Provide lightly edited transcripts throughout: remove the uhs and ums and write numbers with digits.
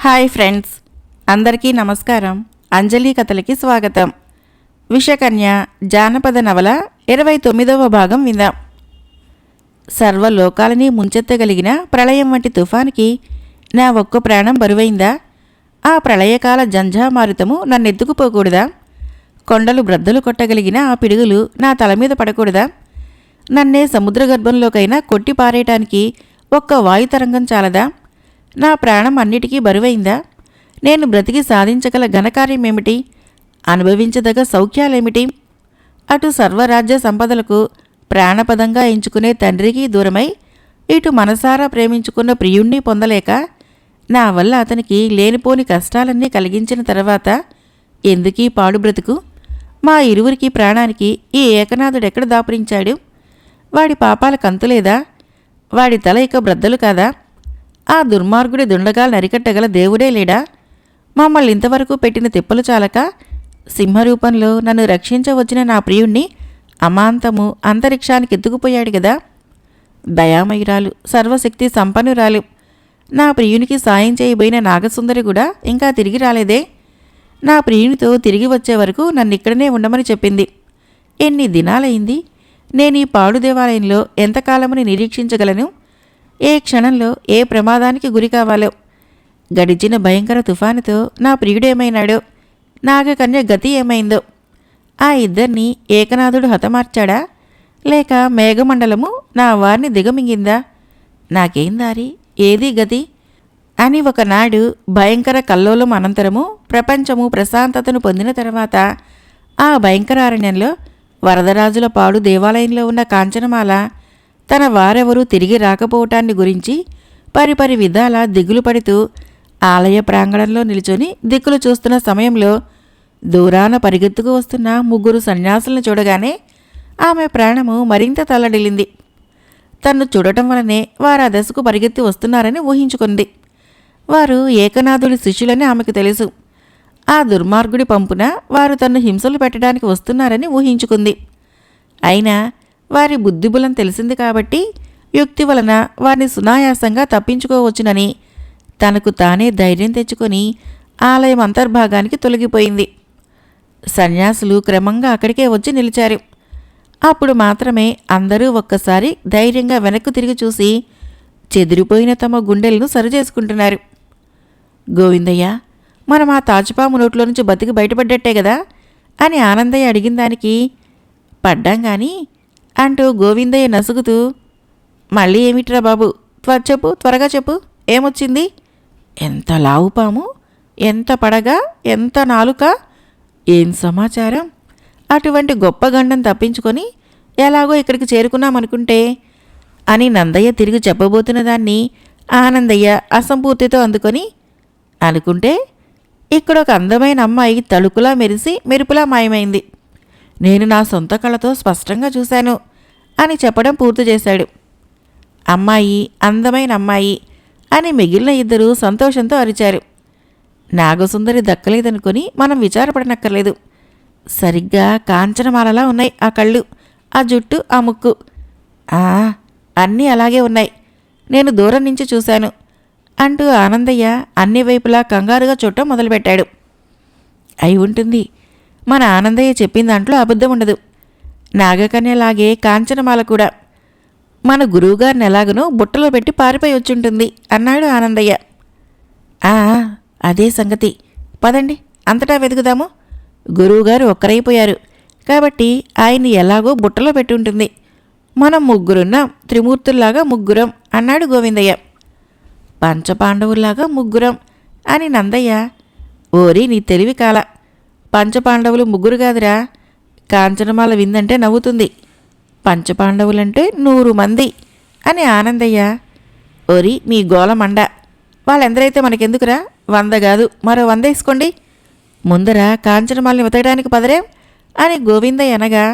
Hi friends, అందరికీ నమస్కారం. అంజలి కథలకి స్వాగతం. విషకన్య జానపద నవల 29వ భాగం విందాం. సర్వలోకాలని ముంచెత్తగలిగిన ప్రళయం వంటి తుఫానికి నా ఒక్క ప్రాణం బరువైందా? ఆ ప్రళయకాల జంఝామారుతము నన్నెత్తుకుపోకూడదా? కొండలు బ్రద్దలు కొట్టగలిగిన ఆ పిడుగులు నా తల మీద పడకూడదా? నన్నే సముద్రగర్భంలోకైనా కొట్టి పారేయటానికి ఒక్క వాయుతరంగం చాలదా? నా ప్రాణం అన్నిటికీ బరువైందా? నేను బ్రతికి సాధించగల ఘనకార్యమేమిటి? అనుభవించదగ సౌఖ్యాలేమిటి? అటు సర్వరాజ్య సంపదలకు ప్రాణపదంగా ఎంచుకునే తండ్రికి దూరమై ఇటు మనసారా ప్రేమించుకున్న ప్రియుణ్ణి పొందలేక నా వల్ల అతనికి లేనిపోని కష్టాలన్నీ కలిగించిన తర్వాత ఎందుకీ పాడు బ్రతుకు? మా ఇరువురికి ప్రాణానికి ఈ ఏకనాథుడెక్కడ దాపురించాడు? వాడి పాపాల కంతులేదా? వాడి తల ఇక బ్రద్దలు కాదా? ఆ దుర్మార్గుడి దుండగాలు నరికట్టగల దేవుడే లేడా? మమ్మల్ని ఇంతవరకు పెట్టిన తిప్పలు చాలక సింహరూపంలో నన్ను రక్షించవచ్చిన నా ప్రియుణ్ణి అమాంతము అంతరిక్షానికి ఎత్తుకుపోయాడు గదా. దయామయురాలు, సర్వశక్తి సంపన్నురాలు నా ప్రియునికి సాయం చేయబోయిన నాగసుందరి కూడా ఇంకా తిరిగి రాలేదే. నా ప్రియునితో తిరిగి వచ్చే వరకు నన్నిక్కడనే ఉండమని చెప్పింది. ఎన్ని దినాలైంది? నేను ఈ పాడు దేవాలయంలో ఎంతకాలమని నిరీక్షించగలను? ఏ క్షణంలో ఏ ప్రమాదానికి గురి కావాలో? గడిచిన భయంకర తుఫానుతో నా ప్రియుడేమైనాడో, నాగకన్య గతి ఏమైందో? ఆ ఇద్దరిని ఏకనాథుడు హతమార్చాడా, లేక మేఘమండలము నా వారిని దిగమింగిందా? నాకేం దారి, ఏదీ గతి అని ఒకనాడు భయంకర కల్లోలం అనంతరము ప్రపంచము ప్రశాంతతను పొందిన తర్వాత ఆ భయంకరారణ్యంలో వరదరాజుల పాడు దేవాలయంలో ఉన్న కాంచనమాల తన వారెవరూ తిరిగి రాకపోవటాన్ని గురించి పరిపరి విధాల దిగులు పడుతూ ఆలయ ప్రాంగణంలో నిలుచొని దిక్కులు చూస్తున్న సమయంలో దూరాన పరిగెత్తుకు వస్తున్న ముగ్గురు సన్యాసులను చూడగానే ఆమె ప్రాణము మరింత తల్లడిల్లింది. తన్ను చూడటం వలనే వారు ఆ దశకు పరిగెత్తి వస్తున్నారని ఊహించుకుంది. వారు ఏకనాథుడి శిష్యులని ఆమెకు తెలుసు. ఆ దుర్మార్గుడి పంపున వారు తన్ను హింసలు పెట్టడానికి వస్తున్నారని ఊహించుకుంది. అయినా వారి బుద్ధిబులం తెలిసింది కాబట్టి యుక్తి వలన వారిని సునాయాసంగా తప్పించుకోవచ్చునని తనకు తానే ధైర్యం తెచ్చుకొని ఆలయం అంతర్భాగానికి తొలగిపోయింది. సన్యాసులు క్రమంగా అక్కడికే వచ్చి నిలిచారు. అప్పుడు మాత్రమే అందరూ ఒక్కసారి ధైర్యంగా వెనక్కు తిరిగి చూసి చెదిరిపోయిన తమ గుండెలను సరిచేసుకుంటున్నారు. గోవిందయ్య, మనం ఆ తాచుపాము నోట్లో నుంచి బతికి బయటపడ్డట్టే కదా అని ఆనందయ్య అడిగిన దానికి పడ్డాం గాని అంటూ గోవిందయ్య నసుగుతూ, మళ్ళీ ఏమిట్రా బాబు, చెప్పు, త్వరగా చెప్పు, ఏమొచ్చింది? ఎంత లావుపాము, ఎంత పడగ, ఎంత నాలుక, ఏం సమాచారం? అటువంటి గొప్ప గండం తప్పించుకొని ఎలాగో ఇక్కడికి చేరుకున్నామనుకుంటే అని నందయ్య తిరిగి చెప్పబోతున్న దాన్ని ఆనందయ్య అసంపూర్తితో అందుకొని, అనుకుంటే ఇక్కడ ఒక అందమైన అమ్మాయి తళుకులా మెరిసి మెరుపులా మాయమైంది. నేను నా సొంత కళ్ళతో స్పష్టంగా చూశాను అని చెప్పడం పూర్తి చేశాడు. అమ్మాయి, అందమైన అమ్మాయి అని మిగిలిన ఇద్దరు సంతోషంతో అరిచారు. నాగసుందరి దక్కలేదనుకొని మనం విచారపడనక్కర్లేదు. సరిగ్గా కాంచనమాలలా ఉన్నాయి ఆ కళ్ళు, ఆ జుట్టు, ఆ ముక్కు. అన్నీ అలాగే ఉన్నాయి, నేను దూరం నుంచి చూశాను అంటూ ఆనందయ్య అన్ని వైపులా కంగారుగా చూడటం మొదలుపెట్టాడు. అయి ఉంటుంది, మన ఆనందయ్య చెప్పిన దాంట్లో అబద్ధం ఉండదు. నాగకన్యలాగే కాంచనమాల కూడా మన గురువుగారిని ఎలాగనో బుట్టలో పెట్టి పారిపోయి వచ్చుంటుంది అన్నాడు ఆనందయ్య. అదే సంగతి, పదండి అంతటా వెతుకుదాము. గురువుగారు ఒక్కరైపోయారు కాబట్టి ఆయన్ని ఎలాగో బుట్టలో పెట్టి ఉంటుంది. మనం ముగ్గురున్నాం, త్రిమూర్తుల్లాగా ముగ్గురం అన్నాడు గోవిందయ్య. పంచపాండవుల్లాగా ముగ్గురం అని నందయ్య. ఓరి నీ తెలివి కాల, పంచపాండవులు ముగ్గురు కాదురా, కాంచనమాల విందంటే నవ్వుతుంది. పంచపాండవులంటే 100 మంది అని ఆనందయ్య. ఓరి మీ గోలమండ, వాళ్ళెందరైతే మనకెందుకురా, 100 కాదు మరో 100 వేసుకోండి. ముందర కాంచనమాలని వెతకడానికి పదరేం అని గోవిందయ్య అనగా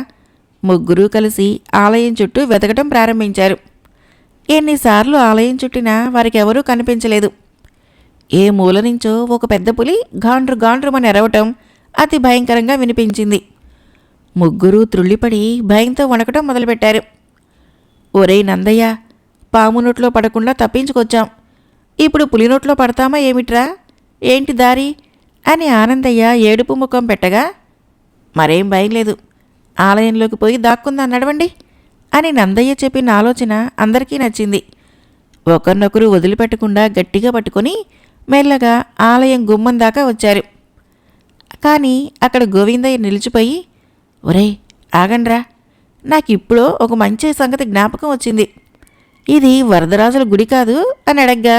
ముగ్గురూ కలిసి ఆలయం చుట్టూ వెతకటం ప్రారంభించారు. ఎన్నిసార్లు ఆలయం చుట్టినా వారికెవరూ కనిపించలేదు. ఏ మూల నుంచో ఒక పెద్ద పులి గాండ్రు గాండ్రుమని ఎరవటం అతి భయంకరంగా వినిపించింది. ముగ్గురూ త్రుళ్ళిపడి భయంతో వణకటం మొదలుపెట్టారు. ఒరేయ్ నందయ్య, పాము నోట్లో పడకుండా తప్పించుకొచ్చాం, ఇప్పుడు పులి నోట్లో పడతామా ఏమిట్రా ఏంటి దారి అని ఆనందయ్య ఏడుపు ముఖం పెట్టగా, మరేం భయం లేదు, ఆలయంలోకి పోయి దాక్కుందా నడవండి అని నందయ్య చెప్పిన ఆలోచన అందరికీ నచ్చింది. ఒకరినొకరు వదిలిపెట్టకుండా గట్టిగా పట్టుకొని మెల్లగా ఆలయం గుమ్మం దాకా వచ్చారు. కానీ అక్కడ గోవిందయ్య నిలిచిపోయి, ఒరేయ్ ఆగండ్రా, నాకిప్పుడో ఒక మంచి సంగతి జ్ఞాపకం వచ్చింది. ఇది వరదరాజుల గుడి కాదు అని అడగ్గా,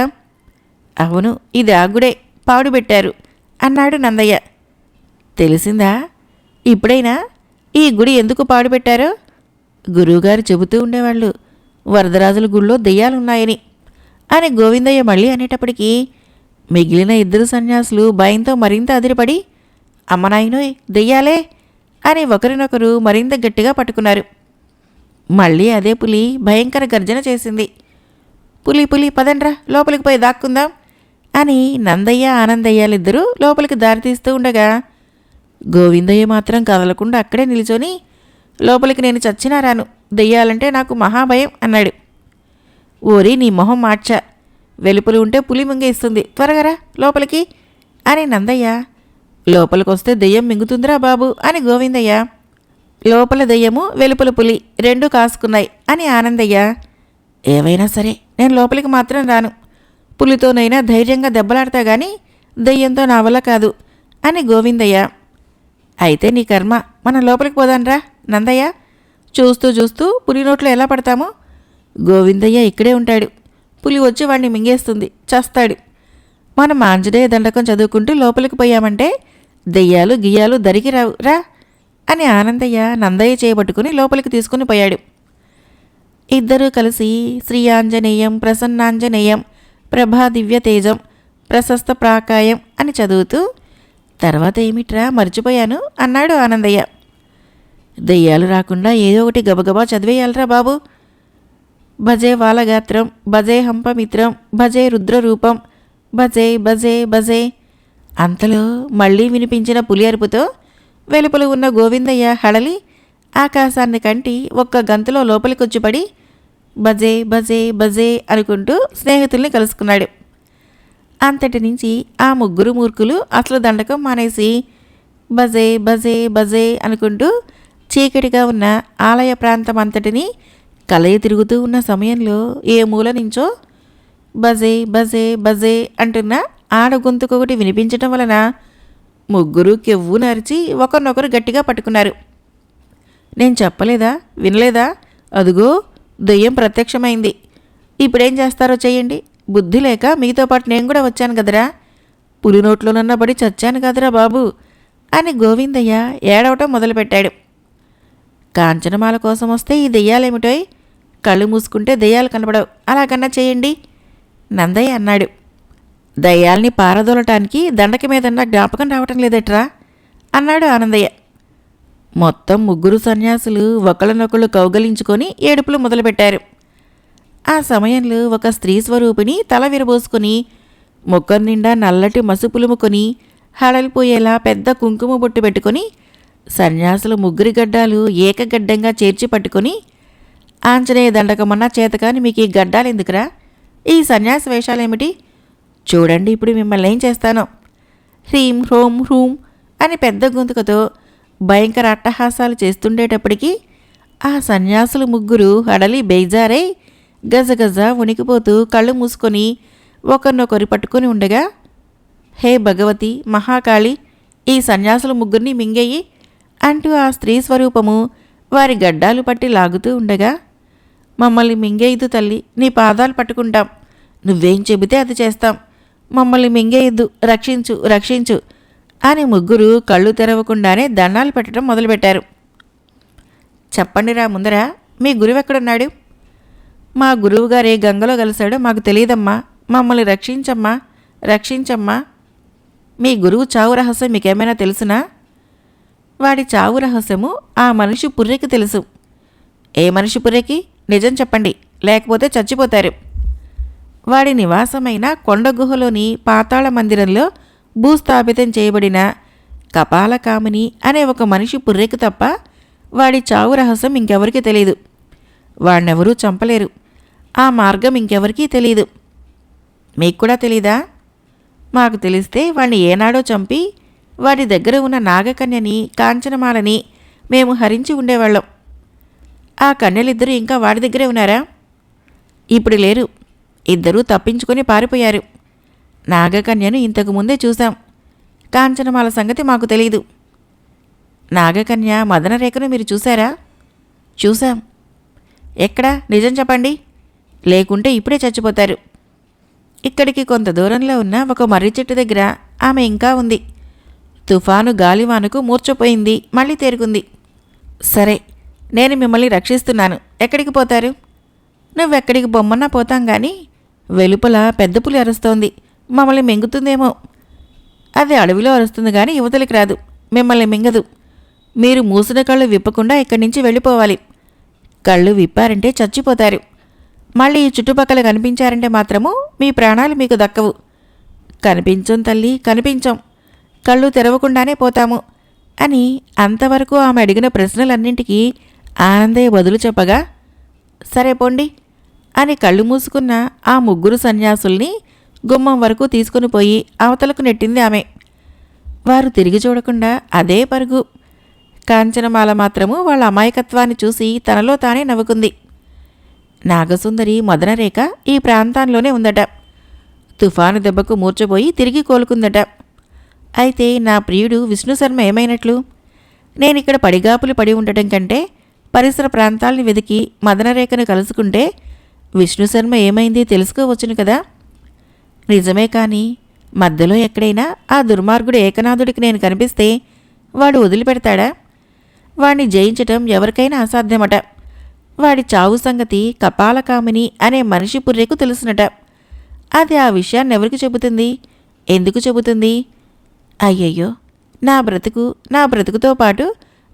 అవును ఇది ఆ గుడే, పాడు పెట్టారు అన్నాడు నందయ్య. తెలిసిందా ఇప్పుడైనా ఈ గుడి ఎందుకు పాడుపెట్టారో? గురువుగారు చెబుతూ ఉండేవాళ్ళు, వరదరాజుల గుళ్ళో దెయ్యాలున్నాయని అని గోవిందయ్య మళ్ళీ అనేటప్పటికీ మిగిలిన ఇద్దరు సన్యాసులు భయంతో మరింత అదిరిపడి, అమ్మనాయనోయ్ దెయ్యాలే అని ఒకరినొకరు మరింత గట్టిగా పట్టుకున్నారు. మళ్ళీ అదే పులి భయంకర గర్జన చేసింది. పులి పులి పదండ్రా, లోపలికి పోయి దాక్కుందాం అని నందయ్య ఆనందయ్యాలిద్దరూ లోపలికి దారితీస్తూ ఉండగా గోవిందయ్య మాత్రం కదలకుండా అక్కడే నిల్చొని, లోపలికి నేను చచ్చినా రాను, దెయ్యాలంటే నాకు మహాభయం అన్నాడు. ఓరి నీ మొహం మార్చా, వెలుపలు ఉంటే పులి మింగేస్తుంది, త్వరగరా లోపలికి అని నందయ్య. లోపలికొస్తే దెయ్యం మింగుతుందిరా బాబు అని గోవిందయ్య. లోపల దెయ్యము వెలుపల పులి రెండూ కాసుకున్నాయి అని ఆనందయ్య. ఏవైనా సరే నేను లోపలికి మాత్రం రాను, పులితోనైనా ధైర్యంగా దెబ్బలాడతా గాని దెయ్యంతో నా వల్ల కాదు అని గోవిందయ్య. అయితే నీ కర్మ, మనం లోపలికి పోదాన్రా నందయ్య, చూస్తూ చూస్తూ పులి నోట్లో ఎలా పడతామో. గోవిందయ్య ఇక్కడే ఉంటాడు, పులి వచ్చి వాడిని మింగేస్తుంది, చస్తాడు. మనం ఆంజనేయ దండకం చదువుకుంటూ లోపలికి పోయామంటే దెయ్యాలు గియ్యాలు దరికి రావు రా అని ఆనందయ్య నందయ్య చేయబట్టుకుని లోపలికి తీసుకుని పోయాడు. ఇద్దరూ కలిసి శ్రీ ఆంజనేయం ప్రసన్నాంజనేయం ప్రభా దివ్య తేజం ప్రశస్త ప్రాకాయం అని చదువుతూ, తర్వాత ఏమిట్రా మర్చిపోయాను అన్నాడు ఆనందయ్య. దెయ్యాలు రాకుండా ఏదో ఒకటి గబగబా చదివేయాలరా బాబు. భజే వాలగాత్రం, భజే హంపమిత్రం, భజే రుద్రరూపం, భజే భజే భజే. అంతలో మళ్ళీ వినిపించిన పులి అరుపుతో వెలుపల ఉన్న గోవిందయ్య హడలి ఆకాశాన్ని కంటి ఒక్క గంతులో లోపలికొచ్చిపడి భజే భజే భజే అనుకుంటూ స్నేహితుల్ని కలుసుకున్నాడు. అంతటి నుంచి ఆ ముగ్గురు మూర్ఖులు అసలు దండకం మానేసి భజే భజే భజే అనుకుంటూ చీకటిగా ఉన్న ఆలయ ప్రాంతం అంతటినీ కలయి తిరుగుతూ ఉన్న సమయంలో ఏ మూల నుంచో భజే భజే భజే అంటున్న ఆడ గొంతుకొకటి వినిపించటం వలన ముగ్గురు కెవ్వు నరిచి ఒకరినొకరు గట్టిగా పట్టుకున్నారు. నేను చెప్పలేదా, వినలేదా, అదుగో దెయ్యం ప్రత్యక్షమైంది, ఇప్పుడేం చేస్తారో చెయ్యండి, బుద్ధి లేక మీతో పాటు నేను కూడా వచ్చాను కదరా, పులి నోట్లోనన్న పడి చచ్చాను కదరా బాబు అని గోవిందయ్య ఏడవటం మొదలుపెట్టాడు. కాంచనమాల కోసం వస్తే ఈ దెయ్యాలేమిటోయ్, కళ్ళు మూసుకుంటే దెయ్యాలు కనపడవు, అలాగన్నా చేయండి నందయ్య అన్నాడు. దయ్యాల్ని పారదోలటానికి దండకి మీదన్న జ్ఞాపకం రావటం లేదట్రా అన్నాడు ఆనందయ్య. మొత్తం ముగ్గురు సన్యాసులు ఒకళ్ళనొకళ్ళు కౌగలించుకొని ఏడుపులు మొదలుపెట్టారు. ఆ సమయంలో ఒక స్త్రీ స్వరూపిణి తల విరబోసుకొని ముఖం నిండా నల్లటి మసుపులుముకొని హడలిపోయేలా పెద్ద కుంకుమ బొట్టు పెట్టుకొని సన్యాసులు ముగ్గురి గడ్డాలు ఏకగడ్డంగా చేర్చి పట్టుకొని, ఆంజనేయ దండకమన్నా చేతకాని మీకు ఈ గడ్డాలు ఎందుకురా, ఈ సన్యాస వేషాలేమిటి, చూడండి ఇప్పుడు మిమ్మల్ని ఏం చేస్తానో, హ్రీం హ్రోం హ్రూం అని పెద్ద గొంతుకతో భయంకర అట్టహాసాలు చేస్తుండేటప్పటికీ ఆ సన్యాసులు ముగ్గురు హడలి బేజారై గజగజ వణికిపోతూ కళ్ళు మూసుకొని ఒకరినొకరు పట్టుకొని ఉండగా, హే భగవతి మహాకాళి, ఈ సన్యాసుల ముగ్గురిని మింగేయి అంటూ ఆ స్త్రీ స్వరూపము వారి గడ్డాలు పట్టి లాగుతూ ఉండగా, మమ్మల్ని మింగేయద్దు తల్లి, నీ పాదాలు పట్టుకుంటాం, నువ్వేం చెబితే అది చేస్తాం, మమ్మల్ని మింగేయద్దు, రక్షించు రక్షించు అని ముగ్గురు కళ్ళు తెరవకుండానే దండాలు పెట్టడం మొదలుపెట్టారు. చెప్పండిరా ముందర, మీ గురువెక్కడున్నాడు? మా గురువుగారే గంగలో కలిశాడో మాకు తెలియదమ్మా, మమ్మల్ని రక్షించమ్మా రక్షించమ్మా. మీ గురువు చావు రహస్యం మీకేమైనా తెలుసునా? వాడి చావు రహస్యము ఆ మనిషి పుర్రెకి తెలుసు. ఏ మనిషి పుర్రెకి? నిజం చెప్పండి, లేకపోతే చచ్చిపోతారు. వాడి నివాసమైన కొండ గుహలోని పాతాళ మందిరంలో భూస్థాపితం చేయబడిన కపాలకామిని అనే ఒక మనిషి పుర్రెకి తప్ప వాడి చావు రహస్యం ఇంకెవరికీ తెలియదు. వాడినెవరూ చంపలేరు. ఆ మార్గం ఇంకెవరికీ తెలియదు. మీకు కూడా తెలీదా? మాకు తెలిస్తే వాణ్ణి ఏనాడో చంపి వాడి దగ్గర ఉన్న నాగకన్యని కాంచనమాలని మేము హరించి ఉండేవాళ్ళం. ఆ కన్యలిద్దరూ ఇంకా వాడి దగ్గరే ఉన్నారా? ఇప్పుడు లేరు. ఇద్దరూ తప్పించుకొని పారిపోయారు. నాగకన్యను ఇంతకు ముందే చూశాం. కాంచనమాల సంగతి మాకు తెలీదు. నాగకన్య మదనరేఖను మీరు చూశారా? చూశాం. ఎక్కడా? నిజం చెప్పండి, లేకుంటే ఇప్పుడే చచ్చిపోతారు. ఇక్కడికి కొంత దూరంలో ఉన్న ఒక మర్రి చెట్టు దగ్గర ఆమె ఇంకా ఉంది. తుఫాను గాలివానకు మూర్చపోయింది, మళ్ళీ తేరుకుంది. సరే, నేను మిమ్మల్ని రక్షిస్తున్నాను. ఎక్కడికి పోతారు? నువ్వెక్కడికి బొమ్మన్నా పోతాం గాని వెలుపల పెద్ద పులి అరుస్తోంది, మమ్మల్ని మింగుతుందేమో. అది అడవిలో అరుస్తుంది కానీ యువతలికి రాదు, మిమ్మల్ని మింగదు. మీరు మూసిన కళ్ళు విప్పకుండా ఇక్కడి నుంచి వెళ్ళిపోవాలి. కళ్ళు విప్పారంటే చచ్చిపోతారు. మళ్ళీ ఈ చుట్టుపక్కల కనిపించారంటే మాత్రము మీ ప్రాణాలు మీకు దక్కవు. కనిపించం తల్లి, కనిపించం. కళ్ళు తెరవకుండానే పోతాము అని అంతవరకు ఆమె అడిగిన ప్రశ్నలన్నింటికీ ఆనందయ్య బదులు చెప్పగా, సరే పోండి అని కళ్ళు మూసుకున్న ఆ ముగ్గురు సన్యాసుల్ని గుమ్మం వరకు తీసుకుని పోయి అవతలకు నెట్టింది ఆమె. వారు తిరిగి చూడకుండా అదే పరుగు. కాంచనమాల మాత్రము వాళ్ళ అమాయకత్వాన్ని చూసి తనలో తానే నవ్వుకుంది. నాగసుందరి మదనరేఖ ఈ ప్రాంతాల్లోనే ఉందట. తుఫాను దెబ్బకు మూర్చబోయి తిరిగి కోలుకుందట. అయితే నా ప్రియుడు విష్ణుశర్మ ఏమైనట్లు? నేనిక్కడ పడిగాపులు పడి ఉండటం కంటే పరిసర ప్రాంతాల్ని వెతికి మదనరేఖను కలుసుకుంటే విష్ణుశర్మ ఏమైంది తెలుసుకోవచ్చును కదా. నిజమే, కానీ మధ్యలో ఎక్కడైనా ఆ దుర్మార్గుడు ఏకనాథుడికి నేను కనిపిస్తే వాడు వదిలిపెడతాడా? వాణ్ణి జయించటం ఎవరికైనా అసాధ్యమట. వాడి చావు సంగతి కపాలకామిని అనే మనిషి పుర్రెకు తెలుసునట. అది ఆ విషయాన్ని ఎవరికి చెబుతుంది? ఎందుకు చెబుతుంది? అయ్యయ్యో, నా బ్రతుకుతో పాటు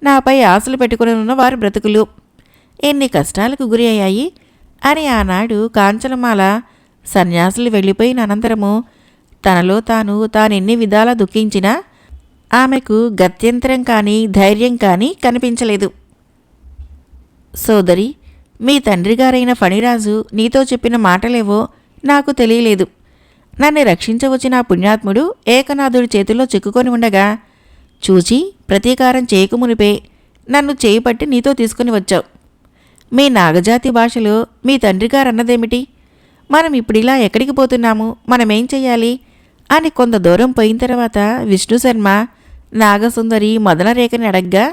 నాపై ఆశలు పెట్టుకుని ఉన్న వారి బ్రతుకులు ఎన్ని కష్టాలకు గురి అయ్యాయి అని ఆనాడు కాంచనమాల సన్యాసులు వెళ్ళిపోయిన అనంతరము తనలో తానెన్ని విధాలా దుఃఖించినా ఆమెకు గత్యంతరం కానీ ధైర్యం కానీ కనిపించలేదు. సోదరి, మీ తండ్రిగారైన ఫణిరాజు నీతో చెప్పిన మాటలేవో నాకు తెలియలేదు. నన్ను రక్షించవచ్చిన ఆ పుణ్యాత్ముడు ఏకనాథుడి చేతిలో చిక్కుకొని ఉండగా చూచి ప్రతీకారం చేయకమునిపే నన్ను చేయిపట్టి నీతో తీసుకుని వచ్చావు. మీ నాగజాతి భాషలో మీ తండ్రిగారన్నదేమిటి? మనం ఇప్పుడిలా ఎక్కడికి పోతున్నాము, మనమేం చెయ్యాలి అని కొంత దూరం పోయిన తర్వాత విష్ణుశర్మ నాగసుందరి మదనరేఖని అడగ్గా,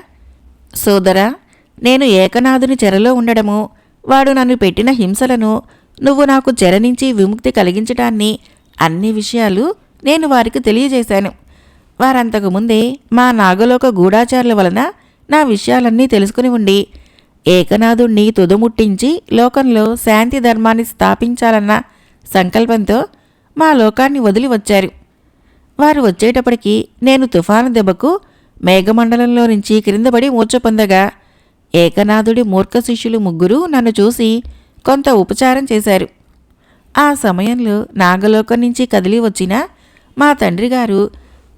సోదరా, నేను ఏకనాథుని చెరలో ఉండడము, వాడు నన్ను పెట్టిన హింసలను, నువ్వు నాకు చెర నుంచి విముక్తి కలిగించటాన్ని అన్ని విషయాలు నేను వారికి తెలియజేశాను. వారంతకుముందే మా నాగలోక గూఢాచారుల వలన నా విషయాలన్నీ తెలుసుకుని ఉండి ఏకనాథుణ్ణి తుదముట్టించి లోకంలో శాంతి ధర్మాన్ని స్థాపించాలన్న సంకల్పంతో మా లోకాన్ని వదిలి వచ్చారు. వారు వచ్చేటప్పటికి నేను తుఫాను దెబ్బకు మేఘమండలంలో నుంచి క్రిందపడి మూర్ఛపొందగా ఏకనాథుడి మూర్ఖ శిష్యులు ముగ్గురు నన్ను చూసి కొంత ఉపచారం చేశారు. ఆ సమయంలో నాగలోకం నుంచి కదిలి వచ్చిన మా తండ్రిగారు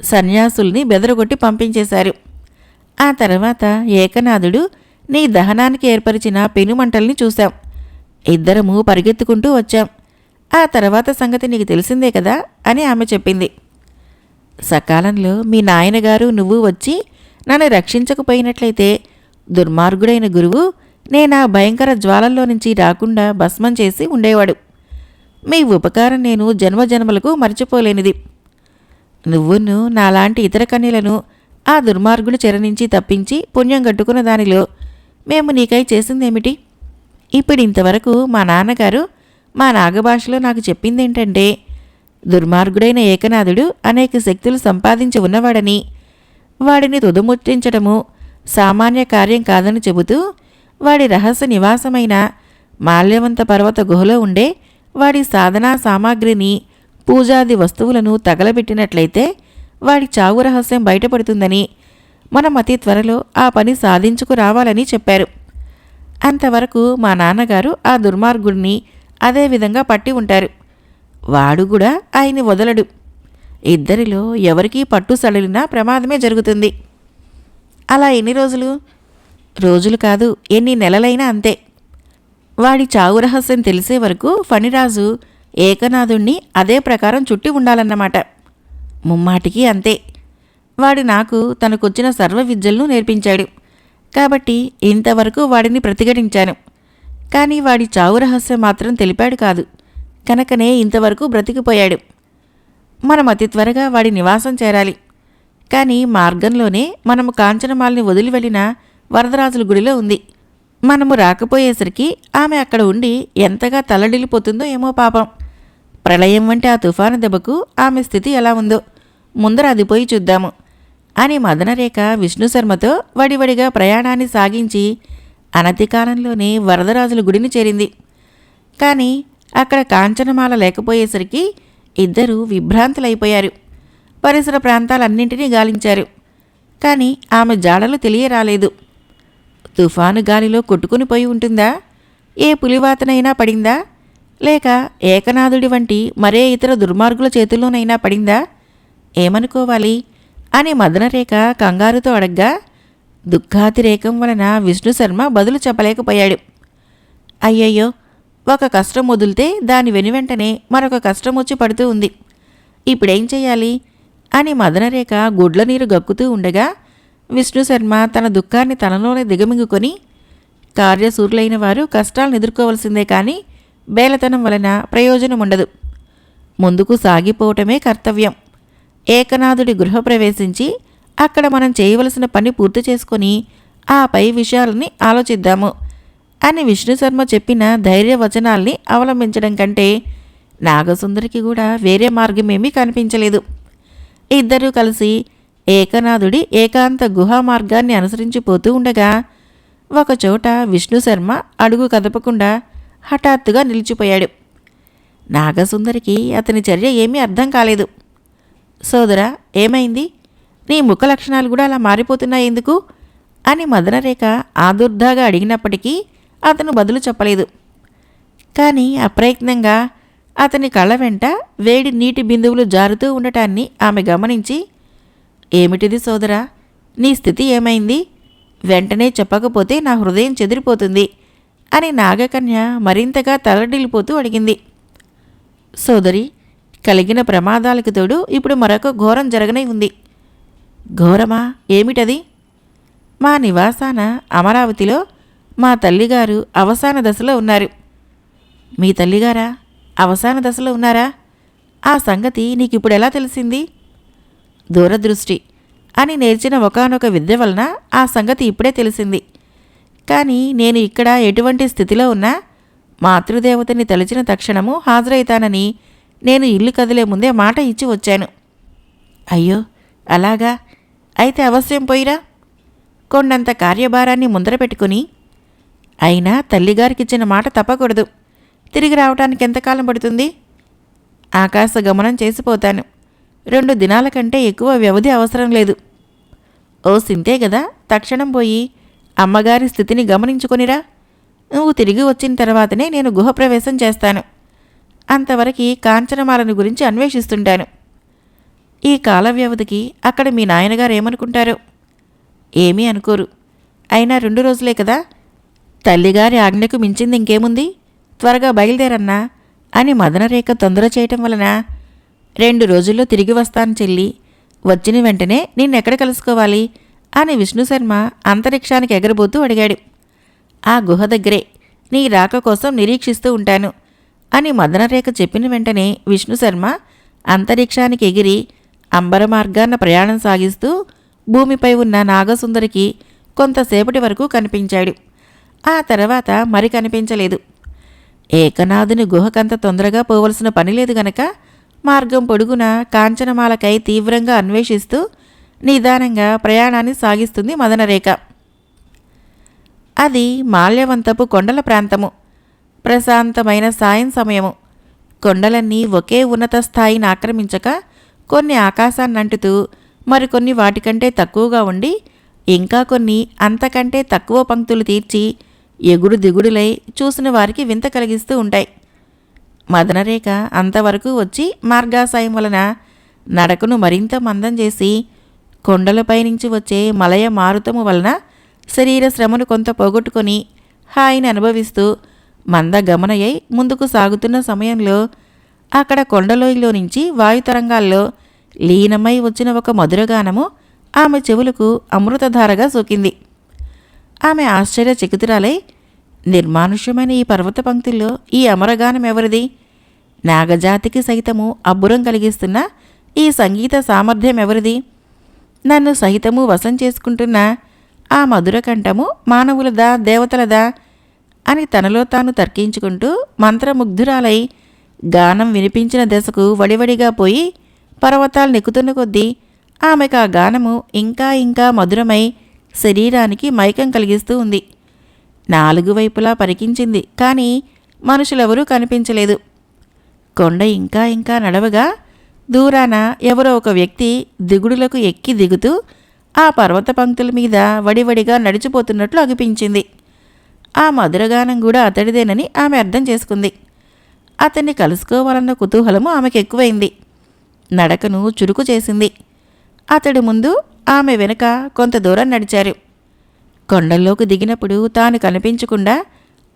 సన్యాసుల్ని బెదరగొట్టి పంపించేశారు. ఆ తర్వాత ఏకనాథుడు నీ దహనానికి ఏర్పరిచిన పెనుమంటల్ని చూశాం. ఇద్దరము పరిగెత్తుకుంటూ వచ్చాం. ఆ తర్వాత సంగతి నీకు తెలిసిందే కదా అని ఆమె చెప్పింది. సకాలంలో మీ నాయనగారు నువ్వు వచ్చి నన్ను రక్షించకపోయినట్లయితే దుర్మార్గుడైన గురువు నేనా భయంకర జ్వాలల్లో నుంచి రాకుండా భస్మం చేసి ఉండేవాడు. మీ ఉపకారం నేను జన్మజన్మలకు మర్చిపోలేనిది. నువ్వును నాలాంటి ఇతర కన్యలను ఆ దుర్మార్గుని చెర నుంచి తప్పించి పుణ్యం కట్టుకున్న దానిలో మేము నీకై చేసిందేమిటి? ఇప్పుడింతవరకు మా నాన్నగారు మా నాగభాషలో నాకు చెప్పిందేంటంటే దుర్మార్గుడైన ఏకనాథుడు అనేక శక్తులు సంపాదించి ఉన్నవాడని, వాడిని తుదముట్టించడము సామాన్య కార్యం కాదని చెబుతూ వాడి రహస్య నివాసమైన మాల్యవంత పర్వత గుహలో ఉండే వాడి సాధనా సామాగ్రిని పూజాది వస్తువులను తగలబెట్టినట్లయితే వాడి చావు రహస్యం బయటపడుతుందని, మనం అతి త్వరలో ఆ పని సాధించుకు రావాలని చెప్పారు. అంతవరకు మా నాన్నగారు ఆ దుర్మార్గుడిని అదేవిధంగా పట్టి ఉంటారు. వాడు కూడా ఆయన్ని వదలడు. ఇద్దరిలో ఎవరికీ పట్టు సడలినా ప్రమాదమే జరుగుతుంది. అలా ఎన్ని రోజులు? రోజులు కాదు, ఎన్ని నెలలైనా అంతే. వాడి చావు రహస్యం తెలిసే వరకు ఫణిరాజు ఏకనాథుణ్ణి అదే ప్రకారం చుట్టి ఉండాలన్నమాట. ముమ్మాటికి అంతే. వాడు నాకు తనకొచ్చిన సర్వ విద్యలను నేర్పించాడు. కాబట్టి ఇంతవరకు వాడిని ప్రతిఘటించాను. కానీ వాడి చావు రహస్యం మాత్రం తెలిపాడు కాదు. కనుకనే ఇంతవరకు బ్రతికిపోయాడు. మనం అతి త్వరగా వాడి నివాసం చేరాలి. కానీ మార్గంలోనే మనము కాంచనమాలని వదిలి వెళ్ళిన వరదరాజుల గుడిలో ఉంది. మనము రాకపోయేసరికి ఆమె అక్కడ ఉండి ఎంతగా తల్లడిల్లిపోతుందో ఏమో పాపం. ప్రళయం వంటి ఆ తుఫాను దెబ్బకు ఆమె స్థితి ఎలా ఉందో ముందర అది పోయి చూద్దాము అని మదనరేఖ విష్ణుశర్మతో వడివడిగా ప్రయాణాన్ని సాగించి అనతి కాలంలోనే వరదరాజుల గుడిని చేరింది. కానీ అక్కడ కాంచనమాల లేకపోయేసరికి ఇద్దరూ విభ్రాంతులైపోయారు. పరిసర ప్రాంతాలన్నింటినీ గాలించారు. కానీ ఆమె జాడలు తెలియరాలేదు. తుఫాను గాలిలో కొట్టుకుని పోయి ఉంటుందా? ఏ పులివాతనైనా పడిందా? లేక ఏకనాథుడి వంటి మరే ఇతర దుర్మార్గుల చేతుల్లోనైనా పడిందా? ఏమనుకోవాలి అని మదనరేఖ కంగారుతో అడగ్గా దుఃఖాతిరేకం వలన విష్ణుశర్మ బదులు చెప్పలేకపోయాడు. అయ్యయ్యో, ఒక కష్టం వదిలితే దాని వెనువెంటనే మరొక కష్టం వచ్చి పడుతూ ఉంది. ఇప్పుడేం చెయ్యాలి అని మదనరేఖ గుడ్ల నీరు గక్కుతూ ఉండగా విష్ణుశర్మ తన దుఃఖాన్ని తనలోనే దిగమింగుకొని, కార్యశూరులైన వారు కష్టాలను ఎదుర్కోవలసిందే కానీ బేలతనం వలన ప్రయోజనం ఉండదు. ముందుకు సాగిపోవటమే కర్తవ్యం. ఏకనాథుడి గృహప్రవేశించి అక్కడ మనం చేయవలసిన పని పూర్తి చేసుకొని ఆ పై విషయాలని ఆలోచిద్దాము అని విష్ణుశర్మ చెప్పిన ధైర్యవచనాల్ని అవలంబించడం కంటే నాగసుందరికి కూడా వేరే మార్గమేమీ కనిపించలేదు. ఇద్దరూ కలిసి ఏకనాథుడి ఏకాంత గుహా మార్గాన్ని అనుసరించిపోతూ ఉండగా ఒకచోట విష్ణుశర్మ అడుగు కదపకుండా హఠాత్తుగా నిలిచిపోయాడు. నాగసుందరికి అతని చర్య ఏమీ అర్థం కాలేదు. సోదరా, ఏమైంది? నీ ముఖ లక్షణాలు కూడా అలా మారిపోతున్నాయెందుకు అని మదనరేఖ ఆదుర్దాగా అడిగినప్పటికీ అతను బదులు చెప్పలేదు. కానీ అప్రయత్నంగా అతని కళ్ళ వెంట వేడి నీటి బిందువులు జారుతూ ఉండటాన్ని ఆమె గమనించి, ఏమిటిది సోదరా, నీ స్థితి ఏమైంది? వెంటనే చెప్పకపోతే నా హృదయం చెదిరిపోతుంది అని నాగకన్య మరింతగా తలడిల్లిపోతూ అడిగింది. సోదరి, కలిగిన ప్రమాదాలకు తోడు ఇప్పుడు మరొక ఘోరం జరగనే ఉంది. ఘోరమా? ఏమిటది? మా నివాసాన అమరావతిలో మా తల్లిగారు అవసాన దశలో ఉన్నారు. మీ తల్లిగారా అవసాన దశలో ఉన్నారా? ఆ సంగతి నీకిప్పుడు ఎలా తెలిసింది? దూరదృష్టి అని నేర్చిన ఒకానొక విద్య వలన ఆ సంగతి ఇప్పుడే తెలిసింది. కానీ నేను ఇక్కడ ఎటువంటి స్థితిలో ఉన్నా మాతృదేవతని తలిచిన తక్షణము హాజరైతానని నేను ఇల్లు కదిలే ముందే మాట ఇచ్చి వచ్చాను. అయ్యో, అలాగా? అయితే అవశ్యం పోయిరా. కొండంత కార్యభారాన్ని ముందర పెట్టుకుని, అయినా తల్లిగారికిచ్చిన మాట తప్పకూడదు. తిరిగి రావటానికి ఎంతకాలం పడుతుంది? ఆకాశ గమనం చేసిపోతాను. 2 దినాల కంటే ఎక్కువ వ్యవధి అవసరం లేదు. ఓ సింతే కదా, తక్షణం పోయి అమ్మగారి స్థితిని గమనించుకొనిరా. నువ్వు తిరిగి వచ్చిన తర్వాతనే నేను గుహప్రవేశం చేస్తాను. అంతవరకు కాంచనమాలను గురించి అన్వేషిస్తుంటాను. ఈ కాల వ్యవధికి అక్కడ మీ నాయనగారు ఏమనుకుంటారో? ఏమీ అనుకోరు. అయినా 2 రోజులే కదా. తల్లిగారి ఆజ్ఞకు మించింది ఇంకేముంది? త్వరగా బయలుదేరన్నా అని మదనరేఖ తొందర చేయటం వలన 2 రోజుల్లో తిరిగి వస్తాను చెల్లి. వచ్చిన వెంటనే నిన్నెక్కడ కలుసుకోవాలి అని విష్ణుశర్మ అంతరిక్షానికి ఎగరబోతూ అడిగాడు. ఆ గుహ దగ్గరే నీ రాక కోసం నిరీక్షిస్తూ ఉంటాను అని మదనరేఖ చెప్పిన వెంటనే విష్ణుశర్మ అంతరిక్షానికి ఎగిరి అంబర మార్గాన ప్రయాణం సాగిస్తూ భూమిపై ఉన్న నాగసుందరికి కొంతసేపటి వరకు కనిపించాడు. ఆ తర్వాత మరి కనిపించలేదు. ఏకనాథుని గుహకంత తొందరగా పోవలసిన పని లేదు గనక మార్గం పొడుగున కాంచనమాలకై తీవ్రంగా అన్వేషిస్తూ నిదానంగా ప్రయాణాన్ని సాగిస్తుంది మదనరేఖ. అది మాల్యవంతపు కొండల ప్రాంతము. ప్రశాంతమైన సాయం సమయము. కొండలన్నీ ఒకే ఉన్నత స్థాయిని ఆక్రమించక కొన్ని ఆకాశాన్నంటుతూ మరికొన్ని వాటికంటే తక్కువగా ఉండి ఇంకా కొన్ని అంతకంటే తక్కువ పంక్తులు తీర్చి ఎగుడు దిగుడులై చూసిన వారికి వింత కలిగిస్తూ ఉంటాయి. మదనరేఖ అంతవరకు వచ్చి మార్గాసాయం వలన నడకను మరింత మందం చేసి కొండలపై నుంచి వచ్చే మలయ మారుతము వలన శరీర శ్రమను కొంత పోగొట్టుకొని హాయిని అనుభవిస్తూ మందగమనయ్యి ముందుకు సాగుతున్న సమయంలో అక్కడ కొండలోయలో నుంచి వాయుతరంగాల్లో లీనమై వచ్చిన ఒక మధురగానము ఆమె చెవులకు అమృతధారగా సోకింది. ఆమె ఆశ్చర్యచకితురాలై, నిర్మానుష్యమైన ఈ పర్వత పంక్తుల్లో ఈ అమరగానం ఎవరిది? నాగజాతికి సైతము అబ్బురం కలిగిస్తున్న ఈ సంగీత సామర్థ్యం ఎవరిది? నన్ను సహితము వశం చేసుకుంటున్న ఆ మధుర కంఠము మానవులదా, దేవతలదా అని తనలో తాను తర్కించుకుంటూ మంత్రముగ్ధురాలై గానం వినిపించిన దశకు వడివడిగా పోయి పర్వతాలు నెక్కుతున్న కొద్దీ ఆమెకు ఆ గానము ఇంకా ఇంకా మధురమై శరీరానికి మైకం కలిగిస్తూ ఉంది. 4 వైపులా పరికించింది, కానీ మనుషులెవరూ కనిపించలేదు. కొండ ఇంకా ఇంకా నడవగా దూరాన ఎవరో ఒక వ్యక్తి దిగుడులకు ఎక్కి దిగుతూ ఆ పర్వత పంక్తుల మీద వడివడిగా నడిచిపోతున్నట్లు అనిపించింది. ఆ మధురగానం కూడా అతడిదేనని ఆమె అర్థం చేసుకుంది. అతన్ని కలుసుకోవాలన్న కుతూహలము ఆమెకు ఎక్కువైంది. నడకను చురుకు చేసింది. అతడు ముందు, ఆమె వెనుక కొంత దూరం నడిచారు. కొండల్లోకి దిగినప్పుడు తాను కనిపించకుండా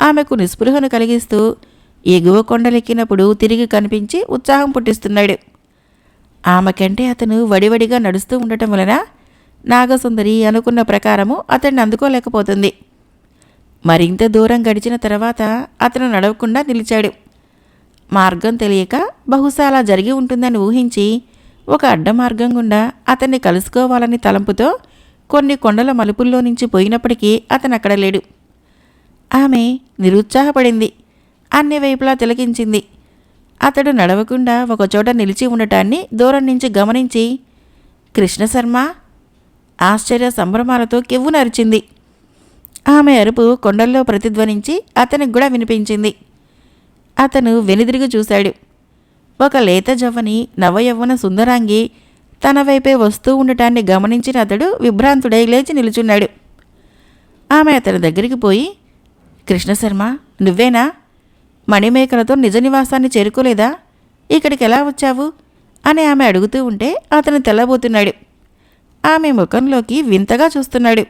ఆమెకు నిస్పృహను కలిగిస్తూ ఎగువ కొండలెక్కినప్పుడు తిరిగి కనిపించి ఉత్సాహం పుట్టిస్తున్నాడు. ఆమె కంటే అతను వడివడిగా నడుస్తూ ఉండటం వలన నాగసుందరి అనుకున్న ప్రకారము అతన్ని అందుకోలేకపోతుంది. మరింత దూరం గడిచిన తర్వాత అతను నడవకుండా నిలిచాడు. మార్గం తెలియక బహుశా అలా జరిగి ఉంటుందని ఊహించి ఒక అడ్డమార్గం గుండా అతన్ని కలుసుకోవాలని తలంపుతో కొన్ని కొండల మలుపుల్లో నుంచి పోయినప్పటికీ అతను అక్కడ లేడు. ఆమె నిరుత్సాహపడింది. అన్ని వైపులా తిలకించింది. అతడు నడవకుండా ఒకచోట నిలిచి ఉండటాన్ని దూరం నుంచి గమనించి, కృష్ణశర్మ ఆశ్చర్య సంభ్రమాలతో కెవ్వు నరిచింది. ఆమె అరుపు కొండల్లో ప్రతిధ్వనించి అతనికి కూడా వినిపించింది. అతను వెనుదిరిగి చూశాడు. ఒక లేత జవ్వని నవయవ్వన సుందరాంగి తన వైపే వస్తూ ఉండటాన్ని గమనించిన అతడు విభ్రాంతుడై లేచి నిలుచున్నాడు. ఆమె అతని దగ్గరికి పోయి, కృష్ణశర్మ, నువ్వేనా? మణిమేకలతో నిజ నివాసాన్ని చేరుకోలేదా? ఇక్కడికి ఎలా వచ్చావు అని ఆమె అడుగుతూ ఉంటే అతను తెల్లబోతున్నాడు. ఆమె ముఖంలోకి వింతగా చూస్తున్నాడు.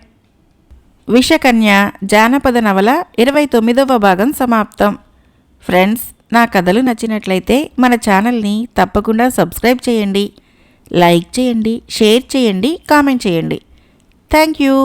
విషకన్య జానపద నవల 29వ భాగం సమాప్తం. ఫ్రెండ్స్, నా కథలు నచ్చినట్లయితే మన ఛానల్ని తప్పకుండా సబ్స్క్రైబ్ చేయండి, లైక్ చేయండి, షేర్ చేయండి, కామెంట్ చేయండి. Thank you.